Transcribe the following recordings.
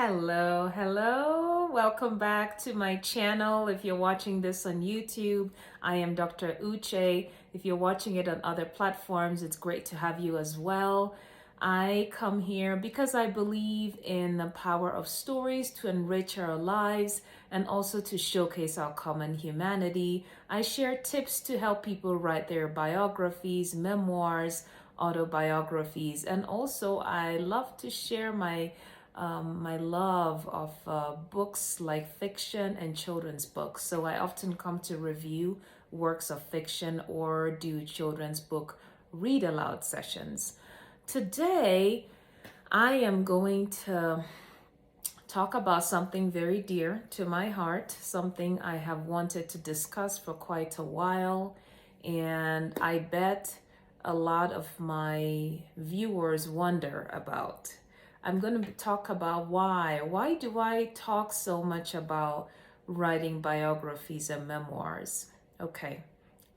Hello. Welcome back to my channel. If you're watching this on YouTube, I am Dr. Uche. If you're watching it on other platforms, it's great to have you as well. I come here because I believe in the power of stories to enrich our lives and also to showcase our common humanity. I share tips to help people write their biographies, memoirs, autobiographies, and also I love to share my love of books like fiction and children's books. So I often come to review works of fiction or do children's book read aloud sessions. Today, I am going to talk about something very dear to my heart, something I have wanted to discuss for quite a while, and I bet a lot of my viewers wonder about. I'm going to talk about why. Why do I talk so much about writing biographies and memoirs? Okay,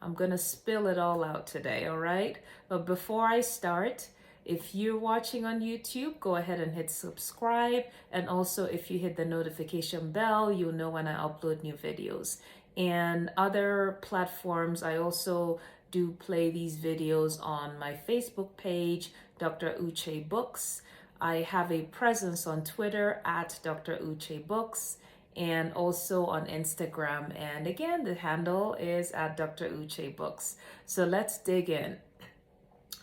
I'm going to spill it all out today, all right? But before I start, if you're watching on YouTube, go ahead and hit subscribe. And also, if you hit the notification bell, you'll know when I upload new videos. And other platforms, I also do play these videos on my Facebook page, Dr. Uche Books. I have a presence on Twitter at Dr. Uche Books and also on Instagram. And again, the handle is at Dr. Uche Books. So let's dig in.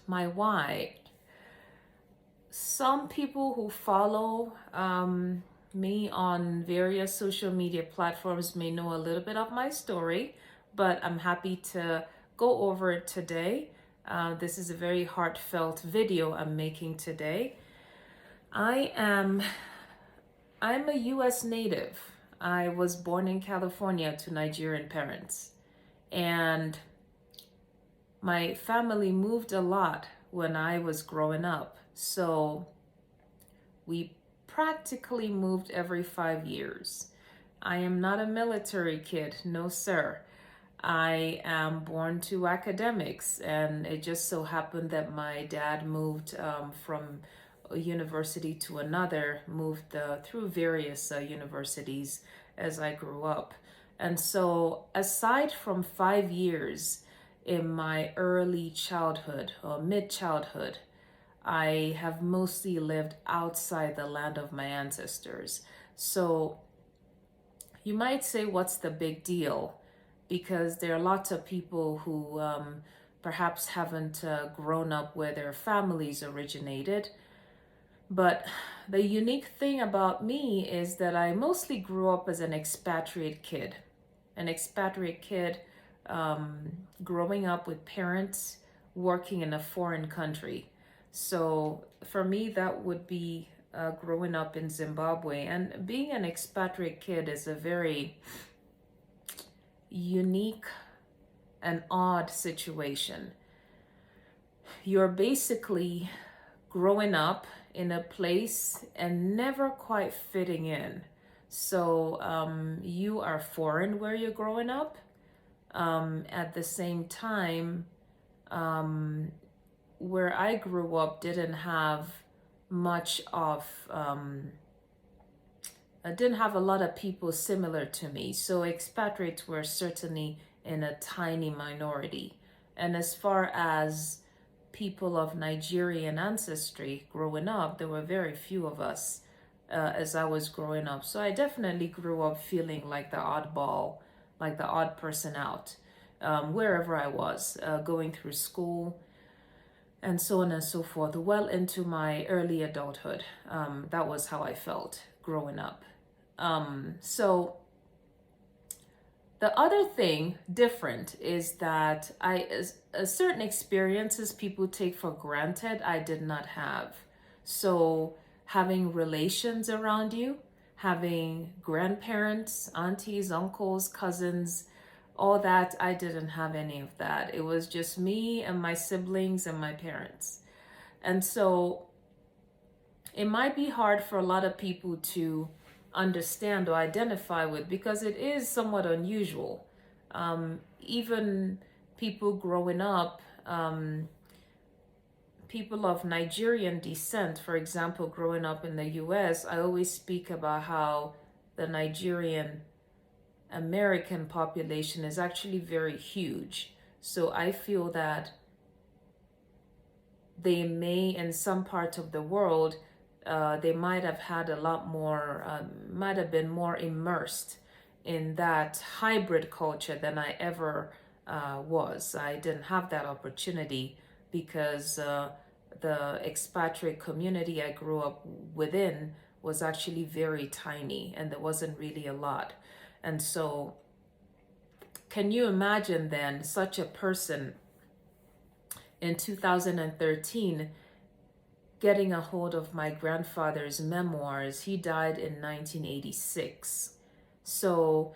My why. Some people who follow me on various social media platforms may know a little bit of my story, but I'm happy to go over it today. This is a very heartfelt video I'm making today. I'm a US native. I was born in California to Nigerian parents, and my family moved a lot when I was growing up. So we practically moved every 5 years. I am not a military kid, no sir. I am born to academics, and it just so happened that my dad moved from a university to another, moved through various universities as I grew up. And so aside from 5 years in my early childhood or mid-childhood, I have mostly lived outside the land of my ancestors. So you might say, what's the big deal? Because there are lots of people who perhaps haven't grown up where their families originated. But the unique thing about me is that I mostly grew up as an expatriate kid. An expatriate kid growing up with parents working in a foreign country. So for me, that would be growing up in Zimbabwe. And being an expatriate kid is a very unique and odd situation. You're basically growing up in a place and never quite fitting in. So you are foreign where you're growing up. At the same time, where I grew up didn't have much of, I didn't have a lot of people similar to me. So expatriates were certainly in a tiny minority. And as far as people of Nigerian ancestry growing up, there were very few of us as I was growing up. So I definitely grew up feeling like the oddball, like the odd person out, wherever I was, going through school and so on and so forth, well into my early adulthood. That was how I felt growing up. So the other thing different is that certain experiences people take for granted, I did not have. So having relations around you, having grandparents, aunties, uncles, cousins, all that, I didn't have any of that. It was just me and my siblings and my parents. And so it might be hard for a lot of people to understand or identify with because it is somewhat unusual. Even people growing up, people of Nigerian descent, for example, growing up in the US, I always speak about how the Nigerian American population is actually very huge. So I feel that they may, in some parts of the world, they might have had a lot more, might have been more immersed in that hybrid culture than I ever was. I didn't have that opportunity because the expatriate community I grew up within was actually very tiny and there wasn't really a lot. And so, can you imagine then such a person in 2013 getting a hold of my grandfather's memoirs? He died in 1986. So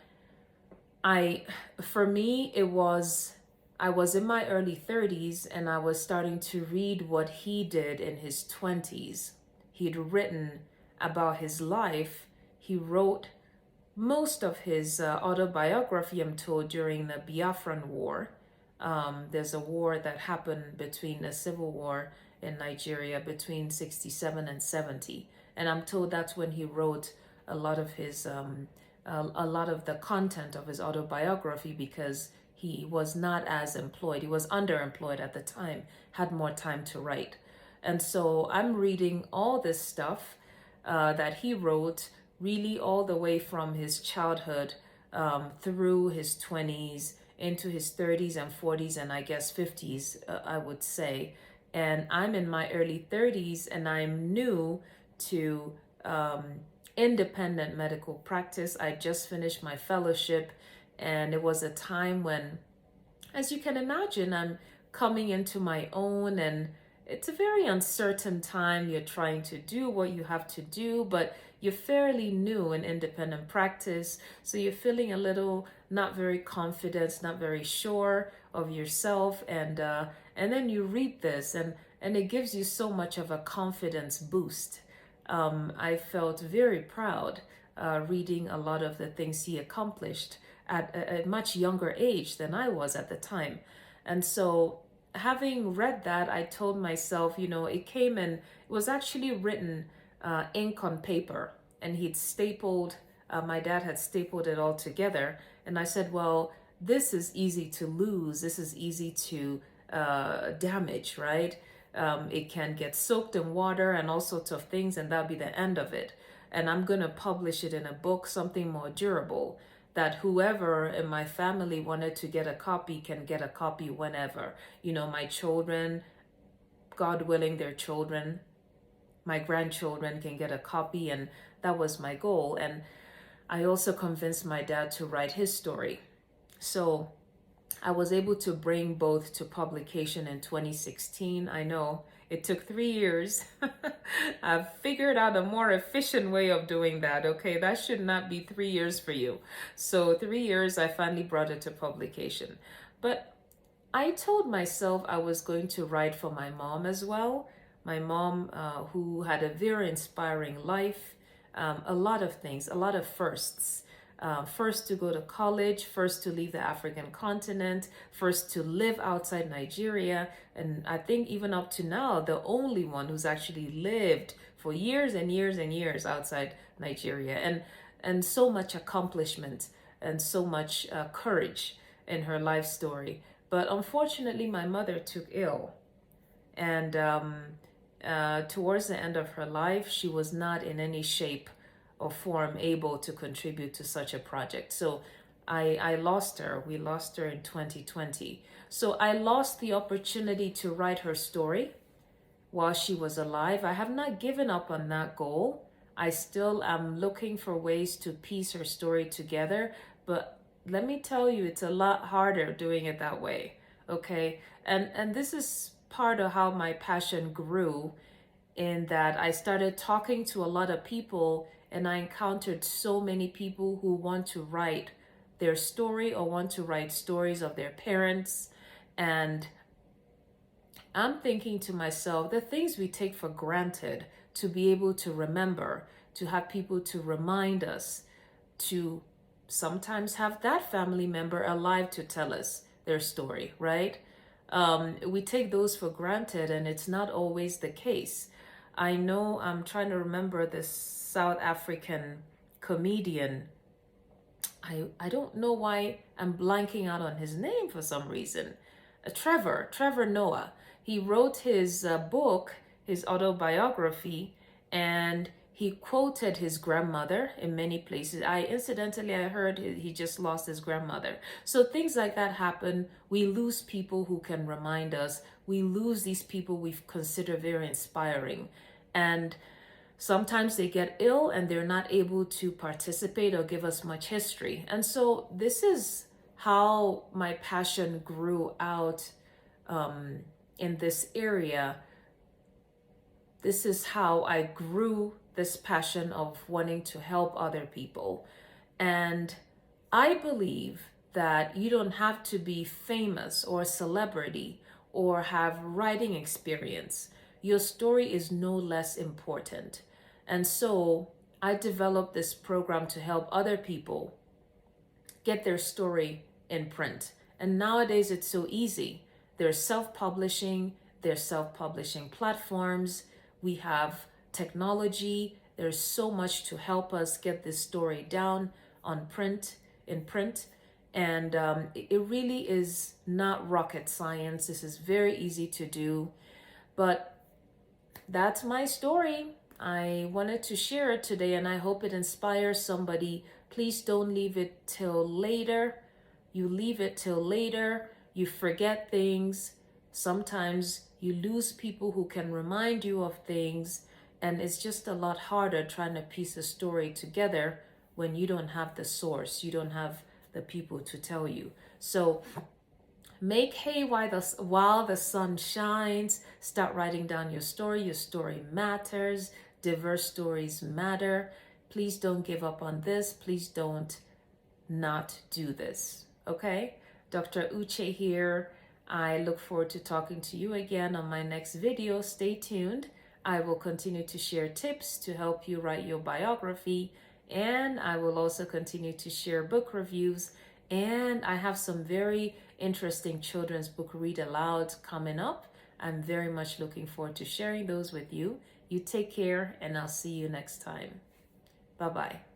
for me, I was in my early 30s and I was starting to read what he did in his 20s. He'd written about his life. He wrote most of his autobiography, I'm told, during the Biafran War. There's a war that happened between a civil war in Nigeria between 67 and 70. And I'm told that's when he wrote a lot of his, a lot of the content of his autobiography, because he was not as employed. He was underemployed at the time, had more time to write. And so I'm reading all this stuff that he wrote, really all the way from his childhood through his 20s into his 30s and 40s and I guess 50s, I would say. And I'm in my early 30s and I'm new to independent medical practice. I just finished my fellowship and it was a time when, as you can imagine, I'm coming into my own, and it's a very uncertain time. You're trying to do what you have to do, but you're fairly new in independent practice. So you're feeling a little not very confident, not very sure of yourself. And then you read this and it gives you so much of a confidence boost. I felt very proud reading a lot of the things he accomplished at a much younger age than I was at the time. And so having read that, I told myself, it came in, it was actually written ink on paper, and he'd stapled, my dad had stapled it all together. And I said, well, this is easy to lose. This is easy to damage, right? It can get soaked in water and all sorts of things, and that'll be the end of it. And I'm going to publish it in a book, something more durable, that whoever in my family wanted to get a copy can get a copy whenever. My children, God willing, their children, my grandchildren can get a copy, and that was my goal. And I also convinced my dad to write his story. So I was able to bring both to publication in 2016. I know it took 3 years. I've figured out a more efficient way of doing that. Okay, that should not be 3 years for you. So 3 years, I finally brought it to publication. But I told myself I was going to write for my mom as well. My mom, who had a very inspiring life, a lot of things, a lot of firsts. First to go to college, first to leave the African continent, first to live outside Nigeria, and I think even up to now, the only one who's actually lived for years and years and years outside Nigeria, and so much accomplishment and so much courage in her life story. But unfortunately, my mother took ill, and towards the end of her life, she was not in any shape or form able to contribute to such a project. So I lost her. We lost her in 2020. So I lost the opportunity to write her story while she was alive. I have not given up on that goal. I still am looking for ways to piece her story together, but let me tell you, it's a lot harder doing it that way. Okay? And this is part of how my passion grew, in that I started talking to a lot of people, and I encountered so many people who want to write their story or want to write stories of their parents. And I'm thinking to myself, the things we take for granted to be able to remember, to have people to remind us, to sometimes have that family member alive to tell us their story, right? We take those for granted, and it's not always the case. I know, I'm trying to remember this South African comedian. I don't know why I'm blanking out on his name for some reason. Trevor Noah. He wrote his book, his autobiography, and he quoted his grandmother in many places. I heard he just lost his grandmother. So things like that happen. We lose people who can remind us. We lose these people we consider very inspiring. And sometimes they get ill and they're not able to participate or give us much history. And so this is how my passion grew out in this area. This is how I grew this passion of wanting to help other people. And I believe that you don't have to be famous or a celebrity or have writing experience. Your story is no less important. And so I developed this program to help other people get their story in print. And nowadays it's so easy. There's self-publishing platforms. We have technology. There's so much to help us get this story down in print. And it really is not rocket science. This is very easy to do. But that's my story. I wanted to share it today, and I hope it inspires somebody. Please don't leave it till later. You leave it till later, you forget things. Sometimes you lose people who can remind you of things, and it's just a lot harder trying to piece a story together when you don't have the source, you don't have the people to tell you. So make hay while the sun shines. Start writing down your story. Your story matters. Diverse stories matter. Please don't give up on this. Please don't not do this. Okay? Dr. Uche here. I look forward to talking to you again on my next video. Stay tuned. I will continue to share tips to help you write your biography, and I will also continue to share book reviews, and I have some very interesting children's book read aloud coming up. I'm very much looking forward to sharing those with you. You take care, and I'll see you next time. Bye-bye.